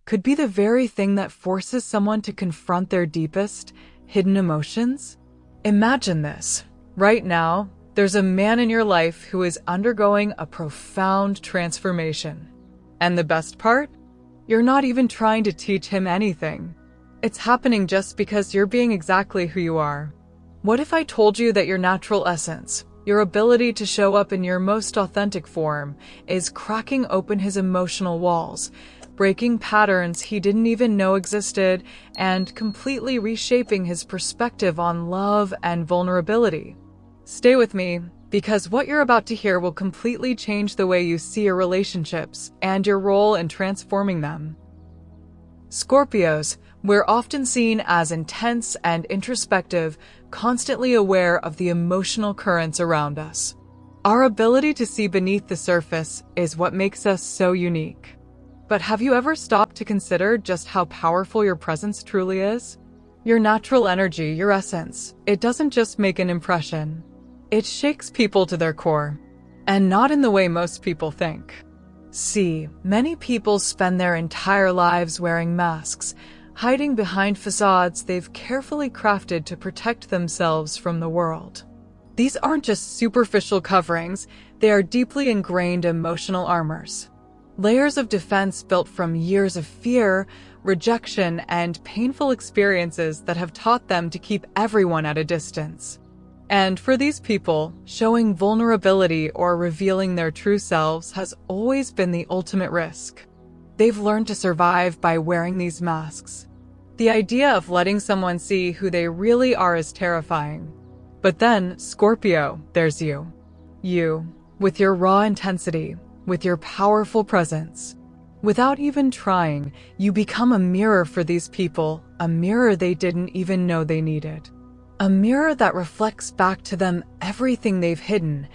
could be the very thing that forces someone to confront their deepest, hidden emotions? Imagine this. Right now, there's a man in your life who is undergoing a profound transformation. And the best part? You're not even trying to teach him anything. It's happening just because you're being exactly who you are. What if I told you that your natural essence, your ability to show up in your most authentic form, is cracking open his emotional walls, breaking patterns he didn't even know existed, and completely reshaping his perspective on love and vulnerability? Stay with me, because what you're about to hear will completely change the way you see your relationships and your role in transforming them. Scorpios, we're often seen as intense and introspective, constantly aware of the emotional currents around us. Our ability to see beneath the surface is what makes us so unique. But have you ever stopped to consider just how powerful your presence truly is? Your natural energy, your essence, it doesn't just make an impression. It shakes people to their core, and not in the way most people think. See, many people spend their entire lives wearing masks, hiding behind facades they've carefully crafted to protect themselves from the world. These aren't just superficial coverings, they are deeply ingrained emotional armors. Layers of defense built from years of fear, rejection, and painful experiences that have taught them to keep everyone at a distance. And for these people, showing vulnerability or revealing their true selves has always been the ultimate risk. They've learned to survive by wearing these masks. The idea of letting someone see who they really are is terrifying. But then, Scorpio, there's you. You, with your raw intensity, with your powerful presence. Without even trying, you become a mirror for these people, a mirror they didn't even know they needed. A mirror that reflects back to them everything they've hidden,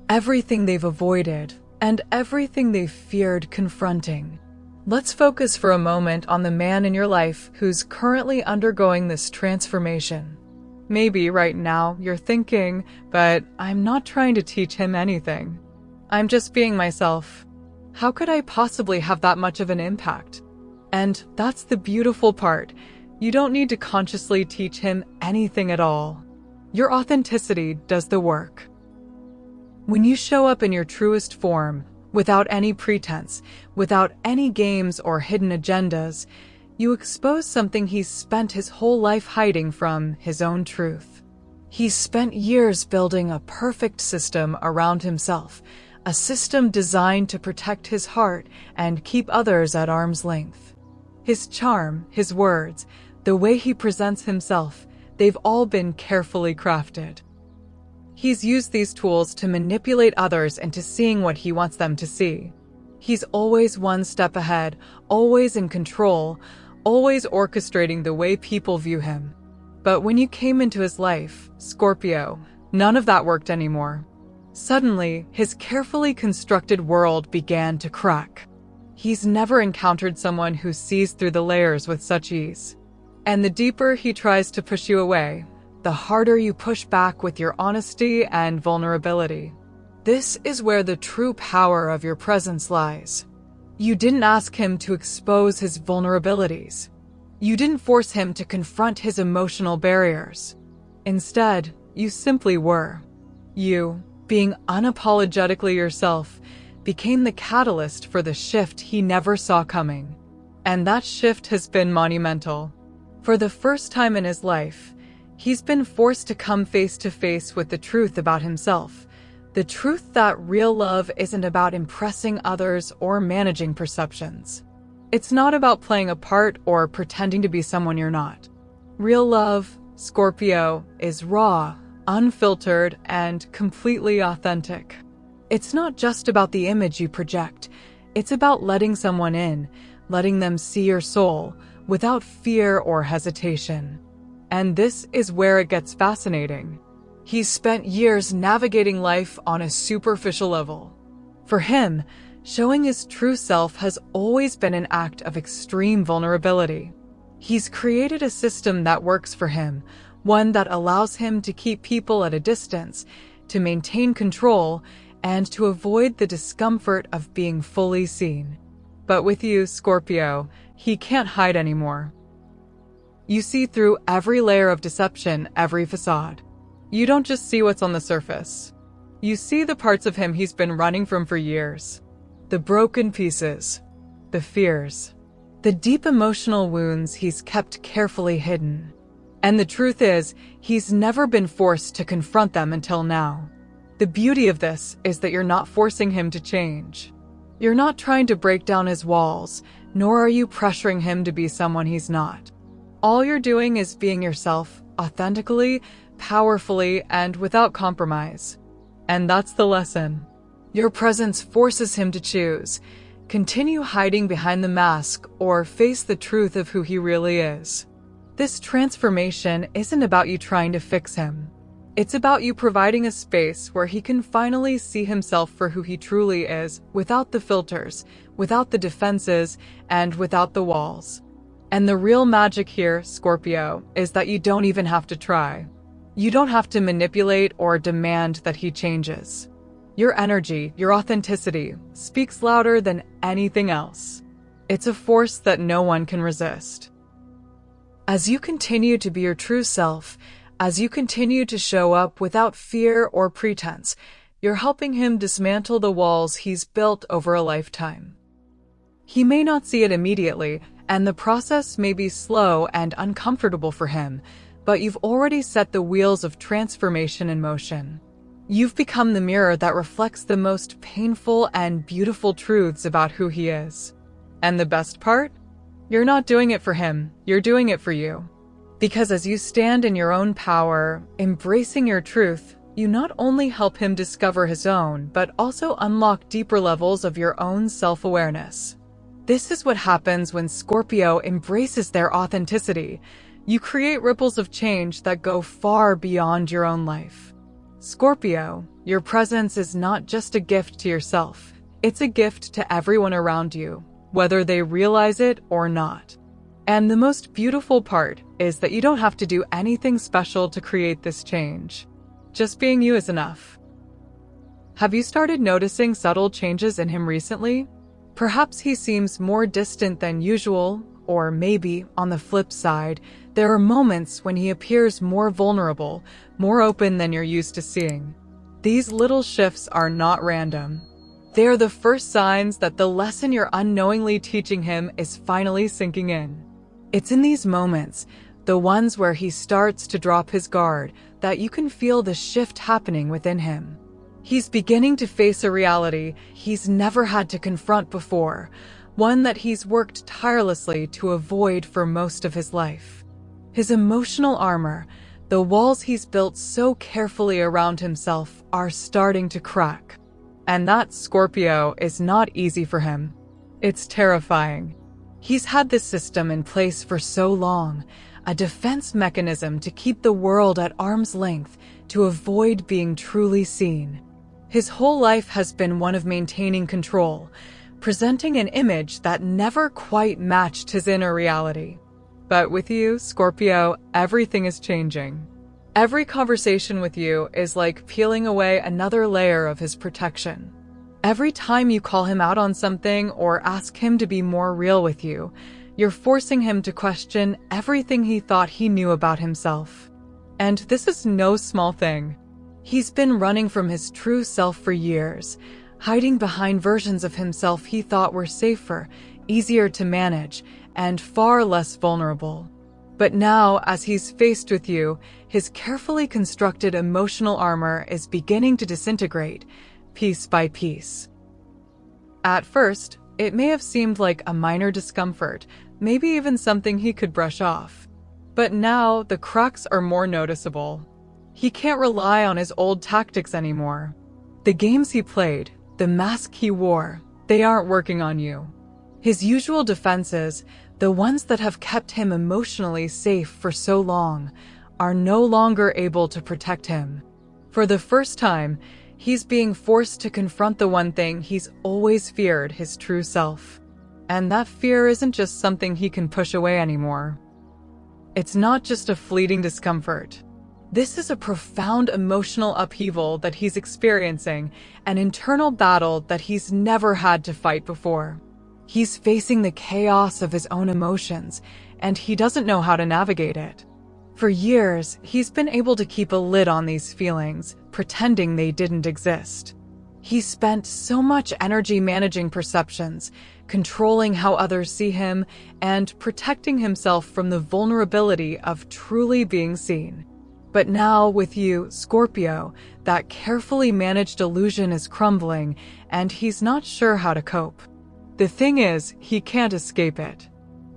everything they've avoided, and everything they've feared confronting. Let's focus for a moment on the man in your life who's currently undergoing this transformation. Maybe right now you're thinking, but I'm not trying to teach him anything. I'm just being myself. How could I possibly have that much of an impact? And that's the beautiful part. You don't need to consciously teach him anything at all. Your authenticity does the work. When you show up in your truest form, without any pretense, without any games or hidden agendas, you expose something he's spent his whole life hiding from, his own truth. He's spent years building a perfect system around himself, a system designed to protect his heart and keep others at arm's length. His charm, his words, the way he presents himself, they've all been carefully crafted. He's used these tools to manipulate others into seeing what he wants them to see. He's always one step ahead, always in control, always orchestrating the way people view him. But when you came into his life, Scorpio, none of that worked anymore. Suddenly, his carefully constructed world began to crack. He's never encountered someone who sees through the layers with such ease. And the deeper he tries to push you away, the harder you push back with your honesty and vulnerability. This is where the true power of your presence lies. You didn't ask him to expose his vulnerabilities. You didn't force him to confront his emotional barriers. Instead, you simply were. You, being unapologetically yourself, became the catalyst for the shift he never saw coming. And that shift has been monumental. For the first time in his life, he's been forced to come face to face with the truth about himself. The truth that real love isn't about impressing others or managing perceptions. It's not about playing a part or pretending to be someone you're not. Real love, Scorpio, is raw, unfiltered, and completely authentic. It's not just about the image you project. It's about letting someone in, letting them see your soul, without fear or hesitation. And this is where it gets fascinating. He's spent years navigating life on a superficial level. For him, showing his true self has always been an act of extreme vulnerability. He's created a system that works for him, one that allows him to keep people at a distance, to maintain control, and to avoid the discomfort of being fully seen. But with you, Scorpio, he can't hide anymore. You see through every layer of deception, every facade. You don't just see what's on the surface. You see the parts of him he's been running from for years. The broken pieces, the fears, the deep emotional wounds he's kept carefully hidden. And the truth is, he's never been forced to confront them until now. The beauty of this is that you're not forcing him to change. You're not trying to break down his walls, nor are you pressuring him to be someone he's not. All you're doing is being yourself, authentically, powerfully, and without compromise. And that's the lesson. Your presence forces him to choose. Continue hiding behind the mask or face the truth of who he really is. This transformation isn't about you trying to fix him. It's about you providing a space where he can finally see himself for who he truly is, without the filters, without the defenses, and without the walls. And the real magic here, Scorpio, is that you don't even have to try. You don't have to manipulate or demand that he changes. Your energy, your authenticity, speaks louder than anything else. It's a force that no one can resist. As you continue to be your true self, as you continue to show up without fear or pretense, you're helping him dismantle the walls he's built over a lifetime. He may not see it immediately, and the process may be slow and uncomfortable for him, but you've already set the wheels of transformation in motion. You've become the mirror that reflects the most painful and beautiful truths about who he is. And the best part? You're not doing it for him, you're doing it for you. Because as you stand in your own power, embracing your truth, you not only help him discover his own, but also unlock deeper levels of your own self-awareness. This is what happens when Scorpio embraces their authenticity. You create ripples of change that go far beyond your own life. Scorpio, your presence is not just a gift to yourself. It's a gift to everyone around you, whether they realize it or not. And the most beautiful part is that you don't have to do anything special to create this change. Just being you is enough. Have you started noticing subtle changes in him recently? Perhaps he seems more distant than usual, or maybe, on the flip side, there are moments when he appears more vulnerable, more open than you're used to seeing. These little shifts are not random. They are the first signs that the lesson you're unknowingly teaching him is finally sinking in. It's in these moments, the ones where he starts to drop his guard, that you can feel the shift happening within him. He's beginning to face a reality he's never had to confront before, one that he's worked tirelessly to avoid for most of his life. His emotional armor, the walls he's built so carefully around himself, are starting to crack. And that, Scorpio, is not easy for him. It's terrifying. He's had this system in place for so long, a defense mechanism to keep the world at arm's length, to avoid being truly seen. His whole life has been one of maintaining control, presenting an image that never quite matched his inner reality. But with you, Scorpio, everything is changing. Every conversation with you is like peeling away another layer of his protection. Every time you call him out on something or ask him to be more real with you, you're forcing him to question everything he thought he knew about himself. And this is no small thing. He's been running from his true self for years, hiding behind versions of himself he thought were safer, easier to manage, and far less vulnerable. But now, as he's faced with you, his carefully constructed emotional armor is beginning to disintegrate, piece by piece. At first, it may have seemed like a minor discomfort, maybe even something he could brush off. But now, the cracks are more noticeable. He can't rely on his old tactics anymore. The games he played, the mask he wore, they aren't working on you. His usual defenses, the ones that have kept him emotionally safe for so long, are no longer able to protect him. For the first time, he's being forced to confront the one thing he's always feared, his true self. And that fear isn't just something he can push away anymore. It's not just a fleeting discomfort. This is a profound emotional upheaval that he's experiencing, an internal battle that he's never had to fight before. He's facing the chaos of his own emotions, and he doesn't know how to navigate it. For years, he's been able to keep a lid on these feelings, pretending they didn't exist. He spent so much energy managing perceptions, controlling how others see him, and protecting himself from the vulnerability of truly being seen. But now, with you, Scorpio, that carefully managed illusion is crumbling, and he's not sure how to cope. The thing is, he can't escape it.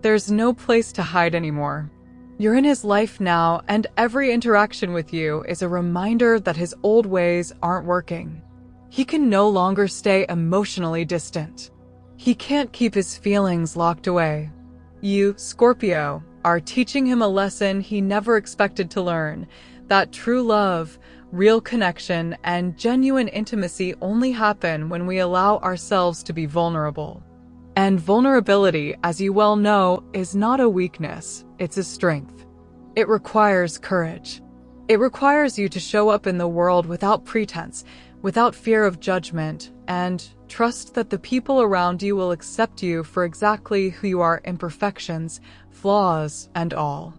There's no place to hide anymore. You're in his life now, and every interaction with you is a reminder that his old ways aren't working. He can no longer stay emotionally distant. He can't keep his feelings locked away. You, Scorpio, are teaching him a lesson he never expected to learn, that true love, real connection, and genuine intimacy only happen when we allow ourselves to be vulnerable. And vulnerability, as you well know, is not a weakness, it's a strength. It requires courage. It requires you to show up in the world without pretense, without fear of judgment, and trust that the people around you will accept you for exactly who you are, imperfections, flaws, and all.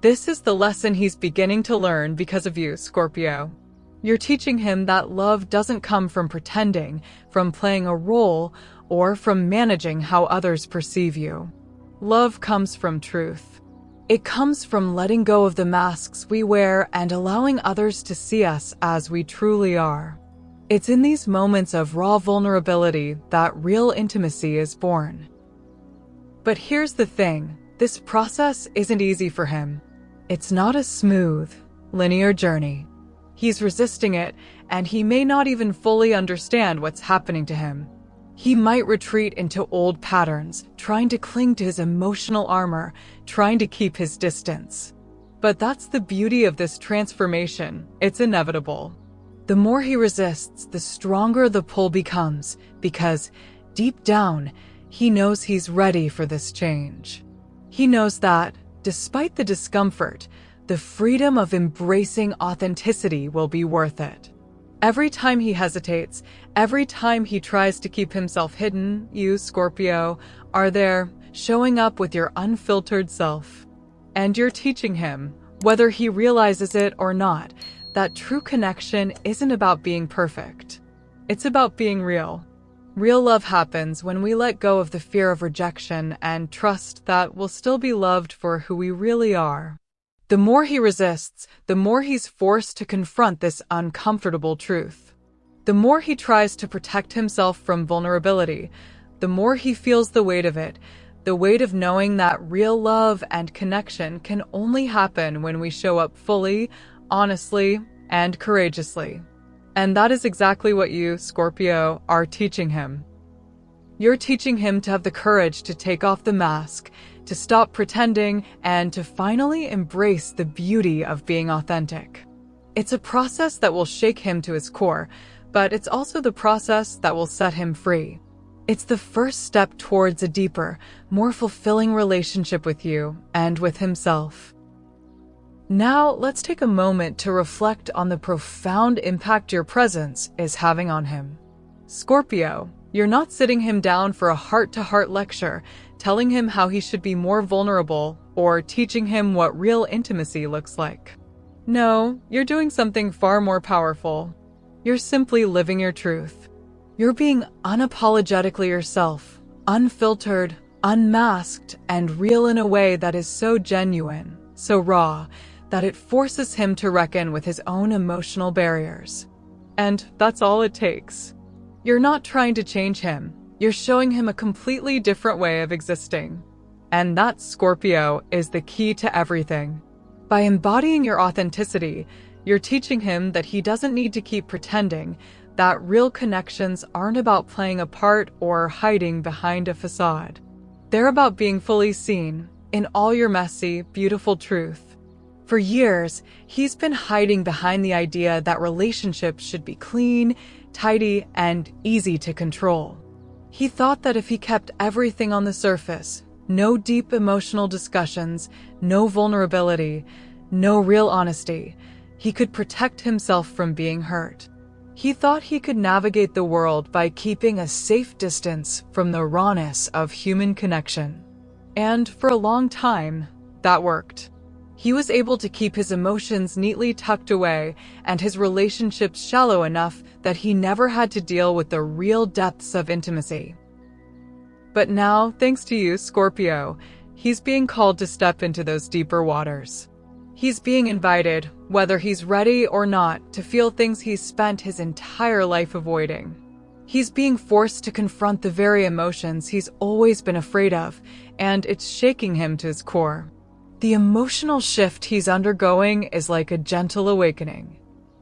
This is the lesson he's beginning to learn because of you, Scorpio. You're teaching him that love doesn't come from pretending, from playing a role, or from managing how others perceive you. Love comes from truth. It comes from letting go of the masks we wear and allowing others to see us as we truly are. It's in these moments of raw vulnerability that real intimacy is born. But here's the thing, this process isn't easy for him. It's not a smooth, linear journey. He's resisting it, and he may not even fully understand what's happening to him. He might retreat into old patterns, trying to cling to his emotional armor, trying to keep his distance. But that's the beauty of this transformation. It's inevitable. The more he resists, the stronger the pull becomes, because deep down, he knows he's ready for this change. He knows that, despite the discomfort, the freedom of embracing authenticity will be worth it. Every time he hesitates, every time he tries to keep himself hidden, you, Scorpio, are there, showing up with your unfiltered self. And you're teaching him, whether he realizes it or not, that true connection isn't about being perfect. It's about being real. Real love happens when we let go of the fear of rejection and trust that we'll still be loved for who we really are. The more he resists, the more he's forced to confront this uncomfortable truth. The more he tries to protect himself from vulnerability, the more he feels the weight of it, the weight of knowing that real love and connection can only happen when we show up fully, honestly, and courageously. And that is exactly what you, Scorpio, are teaching him. You're teaching him to have the courage to take off the mask, to stop pretending, and to finally embrace the beauty of being authentic. It's a process that will shake him to his core, but it's also the process that will set him free. It's the first step towards a deeper, more fulfilling relationship with you and with himself. Now, let's take a moment to reflect on the profound impact your presence is having on him. Scorpio, you're not sitting him down for a heart-to-heart lecture, telling him how he should be more vulnerable, or teaching him what real intimacy looks like. No, you're doing something far more powerful. You're simply living your truth. You're being unapologetically yourself, unfiltered, unmasked, and real in a way that is so genuine, so raw, that it forces him to reckon with his own emotional barriers. And that's all it takes. You're not trying to change him. You're showing him a completely different way of existing. And that, Scorpio, is the key to everything. By embodying your authenticity, you're teaching him that he doesn't need to keep pretending, that real connections aren't about playing a part or hiding behind a facade. They're about being fully seen, in all your messy, beautiful truth. For years, he's been hiding behind the idea that relationships should be clean, tidy, and easy to control. He thought that if he kept everything on the surface, no deep emotional discussions, no vulnerability, no real honesty, he could protect himself from being hurt. He thought he could navigate the world by keeping a safe distance from the rawness of human connection. And for a long time, that worked. He was able to keep his emotions neatly tucked away and his relationships shallow enough that he never had to deal with the real depths of intimacy. But now, thanks to you, Scorpio, he's being called to step into those deeper waters. He's being invited, whether he's ready or not, to feel things he's spent his entire life avoiding. He's being forced to confront the very emotions he's always been afraid of, and it's shaking him to his core. The emotional shift he's undergoing is like a gentle awakening.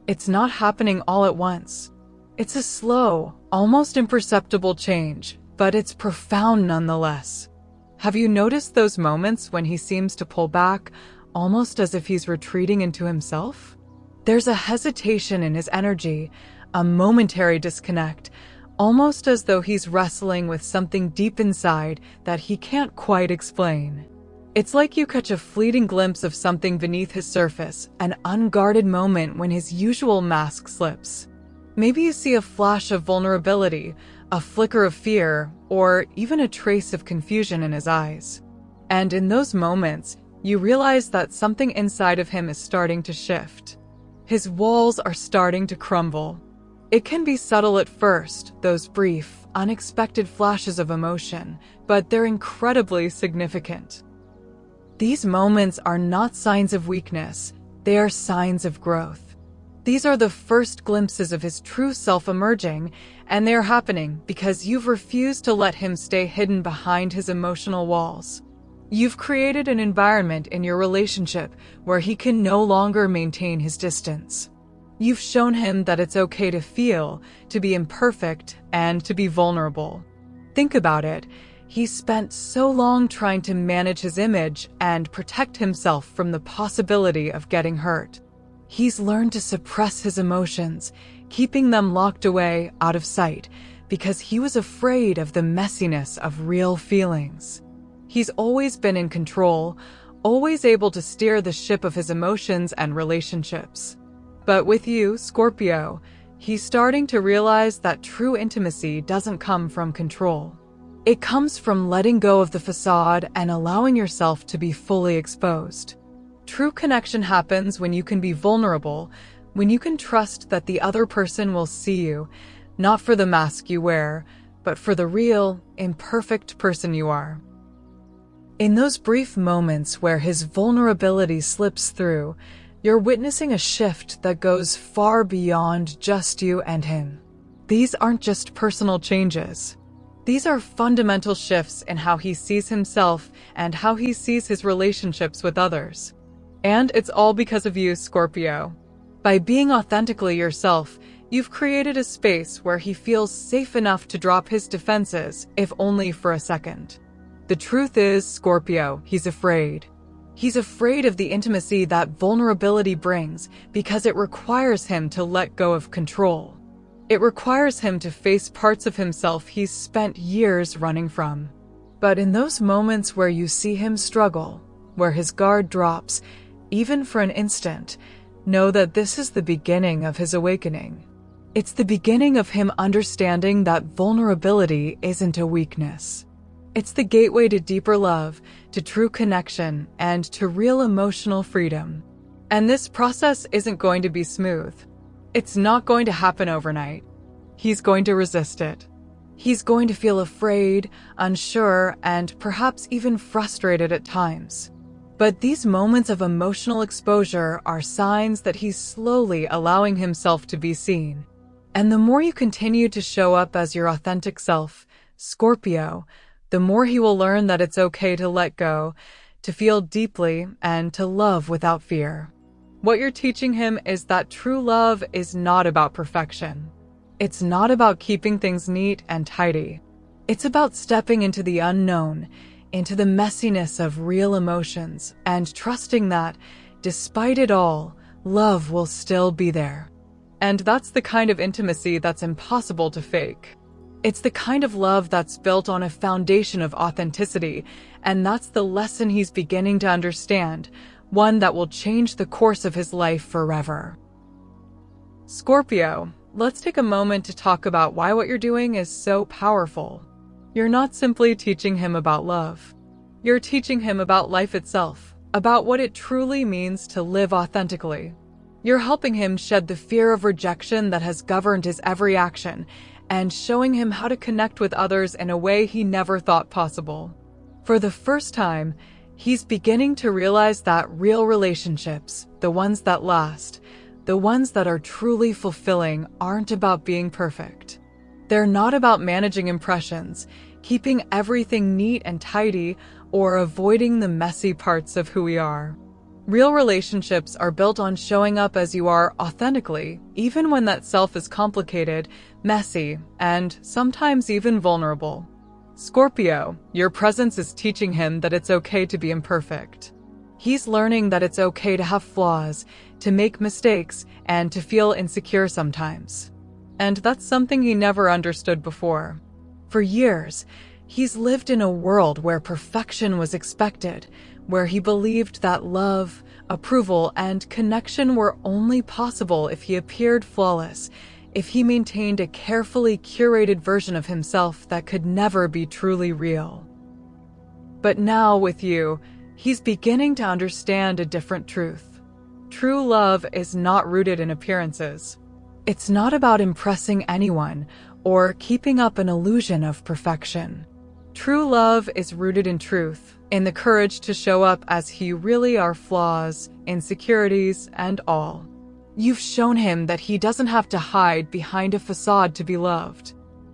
It's not happening all at once. It's a slow, almost imperceptible change, but it's profound nonetheless. Have you noticed those moments when he seems to pull back, almost as if he's retreating into himself? There's a hesitation in his energy, a momentary disconnect, almost as though he's wrestling with something deep inside that he can't quite explain. It's like you catch a fleeting glimpse of something beneath his surface, an unguarded moment when his usual mask slips. Maybe you see a flash of vulnerability, a flicker of fear, or even a trace of confusion in his eyes. And in those moments, you realize that something inside of him is starting to shift. His walls are starting to crumble. It can be subtle at first, those brief, unexpected flashes of emotion, but they're incredibly significant. These moments are not signs of weakness, they are signs of growth. These are the first glimpses of his true self emerging, and they are happening because you've refused to let him stay hidden behind his emotional walls. You've created an environment in your relationship where he can no longer maintain his distance. You've shown him that it's okay to feel, to be imperfect, and to be vulnerable. Think about it. He's spent so long trying to manage his image and protect himself from the possibility of getting hurt. He's learned to suppress his emotions, keeping them locked away out of sight, because he was afraid of the messiness of real feelings. He's always been in control, always able to steer the ship of his emotions and relationships. But with you, Scorpio, he's starting to realize that true intimacy doesn't come from control. It comes from letting go of the facade and allowing yourself to be fully exposed. True connection happens when you can be vulnerable, when you can trust that the other person will see you, not for the mask you wear, but for the real, imperfect person you are. In those brief moments where his vulnerability slips through, you're witnessing a shift that goes far beyond just you and him. These aren't just personal changes. These are fundamental shifts in how he sees himself and how he sees his relationships with others. And it's all because of you, Scorpio. By being authentically yourself, you've created a space where he feels safe enough to drop his defenses, if only for a second. The truth is, Scorpio, he's afraid. He's afraid of the intimacy that vulnerability brings because it requires him to let go of control. It requires him to face parts of himself he's spent years running from. But in those moments where you see him struggle, where his guard drops, even for an instant, know that this is the beginning of his awakening. It's the beginning of him understanding that vulnerability isn't a weakness. It's the gateway to deeper love, to true connection, and to real emotional freedom. And this process isn't going to be smooth. It's not going to happen overnight. He's going to resist it. He's going to feel afraid, unsure, and perhaps even frustrated at times. But these moments of emotional exposure are signs that he's slowly allowing himself to be seen. And the more you continue to show up as your authentic self, Scorpio, the more he will learn that it's okay to let go, to feel deeply, and to love without fear. What you're teaching him is that true love is not about perfection. It's not about keeping things neat and tidy. It's about stepping into the unknown, into the messiness of real emotions, and trusting that, despite it all, love will still be there. And that's the kind of intimacy that's impossible to fake. It's the kind of love that's built on a foundation of authenticity, and that's the lesson he's beginning to understand, one that will change the course of his life forever. Scorpio, let's take a moment to talk about why what you're doing is so powerful. You're not simply teaching him about love. You're teaching him about life itself, about what it truly means to live authentically. You're helping him shed the fear of rejection that has governed his every action, and showing him how to connect with others in a way he never thought possible. For the first time, he's beginning to realize that real relationships, the ones that last, the ones that are truly fulfilling, aren't about being perfect. They're not about managing impressions, keeping everything neat and tidy, or avoiding the messy parts of who we are. Real relationships are built on showing up as you are authentically, even when that self is complicated, messy, and sometimes even vulnerable. Scorpio, your presence is teaching him that it's okay to be imperfect. He's learning that it's okay to have flaws, to make mistakes, and to feel insecure sometimes. And that's something he never understood before. For years, he's lived in a world where perfection was expected, where he believed that love, approval, and connection were only possible if he appeared flawless, if he maintained a carefully curated version of himself that could never be truly real. But now, with you, he's beginning to understand a different truth. True love is not rooted in appearances. It's not about impressing anyone or keeping up an illusion of perfection. True love is rooted in truth, in the courage to show up as you really are, flaws, insecurities, and all. You've shown him that he doesn't have to hide behind a facade to be loved,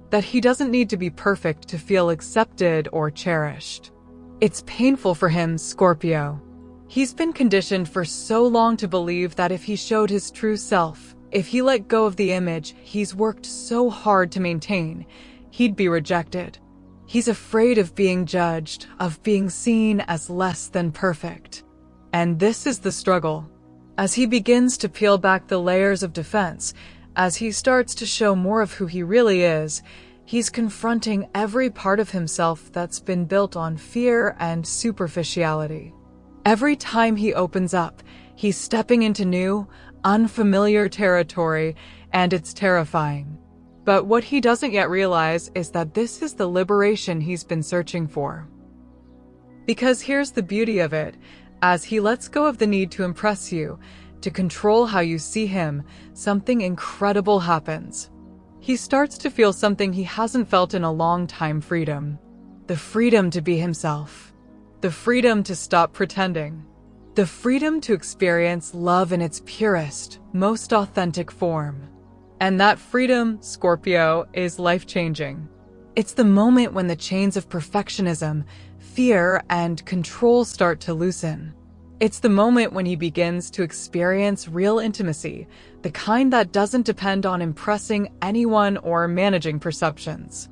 that he doesn't need to be perfect to feel accepted or cherished. It's painful for him, Scorpio. He's been conditioned for so long to believe that if he showed his true self, if he let go of the image he's worked so hard to maintain, he'd be rejected. He's afraid of being judged, of being seen as less than perfect. And this is the struggle. As he begins to peel back the layers of defense, as he starts to show more of who he really is, he's confronting every part of himself that's been built on fear and superficiality. Every time he opens up, he's stepping into new, unfamiliar territory, and it's terrifying. But what he doesn't yet realize is that this is the liberation he's been searching for. Because here's the beauty of it. As he lets go of the need to impress you, to control how you see him, something incredible happens. He starts to feel something he hasn't felt in a long time: freedom. The freedom to be himself. The freedom to stop pretending. The freedom to experience love in its purest, most authentic form. And that freedom, Scorpio, is life-changing. It's the moment when the chains of perfectionism, fear, and control start to loosen. It's the moment when he begins to experience real intimacy, the kind that doesn't depend on impressing anyone or managing perceptions.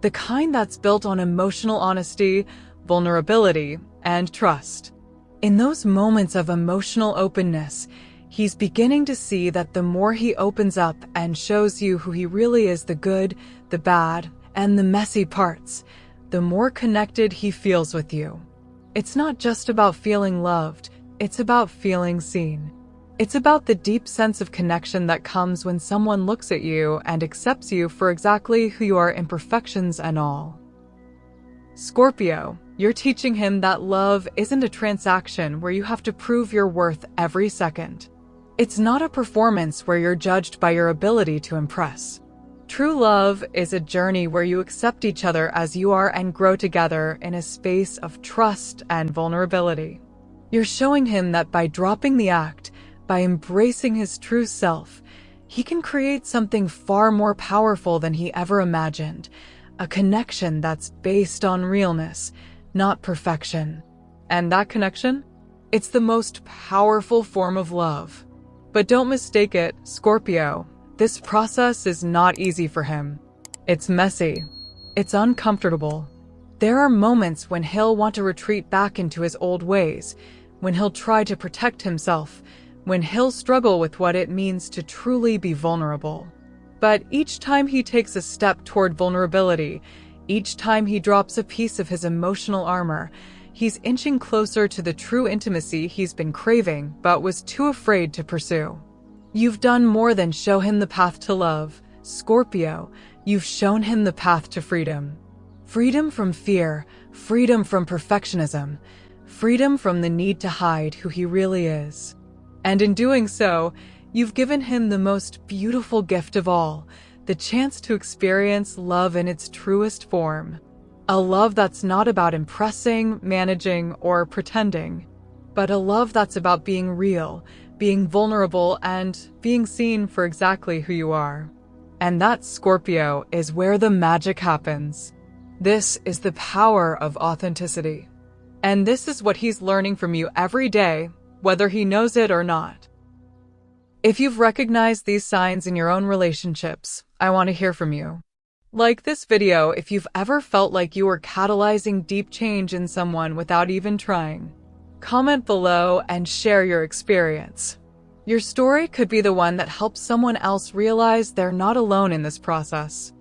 The kind that's built on emotional honesty, vulnerability, and trust. In those moments of emotional openness, he's beginning to see that the more he opens up and shows you who he really is, the good, the bad, and the messy parts, the more connected he feels with you. It's not just about feeling loved, it's about feeling seen. It's about the deep sense of connection that comes when someone looks at you and accepts you for exactly who you are, imperfections and all. Scorpio, you're teaching him that love isn't a transaction where you have to prove your worth every second. It's not a performance where you're judged by your ability to impress. True love is a journey where you accept each other as you are and grow together in a space of trust and vulnerability. You're showing him that by dropping the act, by embracing his true self, he can create something far more powerful than he ever imagined, a connection that's based on realness, not perfection. And that connection? It's the most powerful form of love. But don't mistake it, Scorpio. This process is not easy for him. It's messy. It's uncomfortable. There are moments when he'll want to retreat back into his old ways, when he'll try to protect himself, when he'll struggle with what it means to truly be vulnerable. But each time he takes a step toward vulnerability, each time he drops a piece of his emotional armor, he's inching closer to the true intimacy he's been craving but was too afraid to pursue. You've done more than show him the path to love. Scorpio, you've shown him the path to freedom. Freedom from fear, freedom from perfectionism, freedom from the need to hide who he really is. And in doing so, you've given him the most beautiful gift of all, the chance to experience love in its truest form. A love that's not about impressing, managing, or pretending, but a love that's about being real, being vulnerable, and being seen for exactly who you are. And that, Scorpio, is where the magic happens. This is the power of authenticity. And this is what he's learning from you every day, whether he knows it or not. If you've recognized these signs in your own relationships, I want to hear from you. Like this video if you've ever felt like you were catalyzing deep change in someone without even trying. Comment below and share your experience. Your story could be the one that helps someone else realize they're not alone in this process.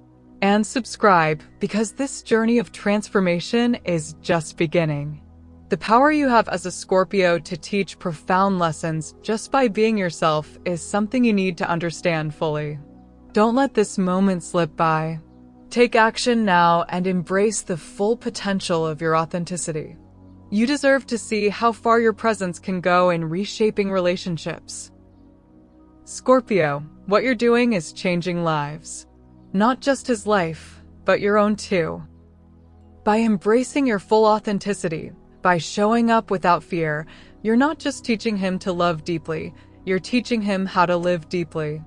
And subscribe, because this journey of transformation is just beginning. The power you have as a Scorpio to teach profound lessons just by being yourself is something you need to understand fully. Don't let this moment slip by. Take action now and embrace the full potential of your authenticity. You deserve to see how far your presence can go in reshaping relationships. Scorpio, what you're doing is changing lives. Not just his life, but your own too. By embracing your full authenticity, by showing up without fear, you're not just teaching him to love deeply, you're teaching him how to live deeply.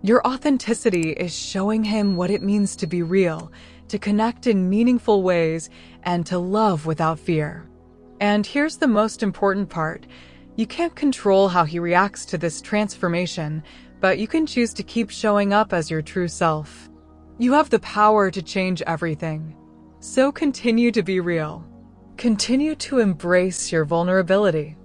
Your authenticity is showing him what it means to be real, to connect in meaningful ways, and to love without fear. And here's the most important part. You can't control how he reacts to this transformation, but you can choose to keep showing up as your true self. You have the power to change everything. So continue to be real. Continue to embrace your vulnerability.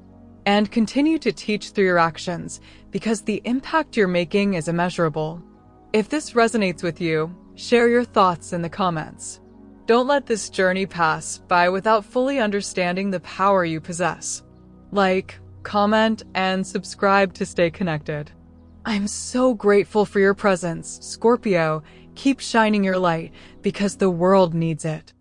And continue to teach through your actions, because the impact you're making is immeasurable. If this resonates with you, share your thoughts in the comments. Don't let this journey pass by without fully understanding the power you possess. Like, comment, and subscribe to stay connected. I'm so grateful for your presence, Scorpio. Keep shining your light, because the world needs it.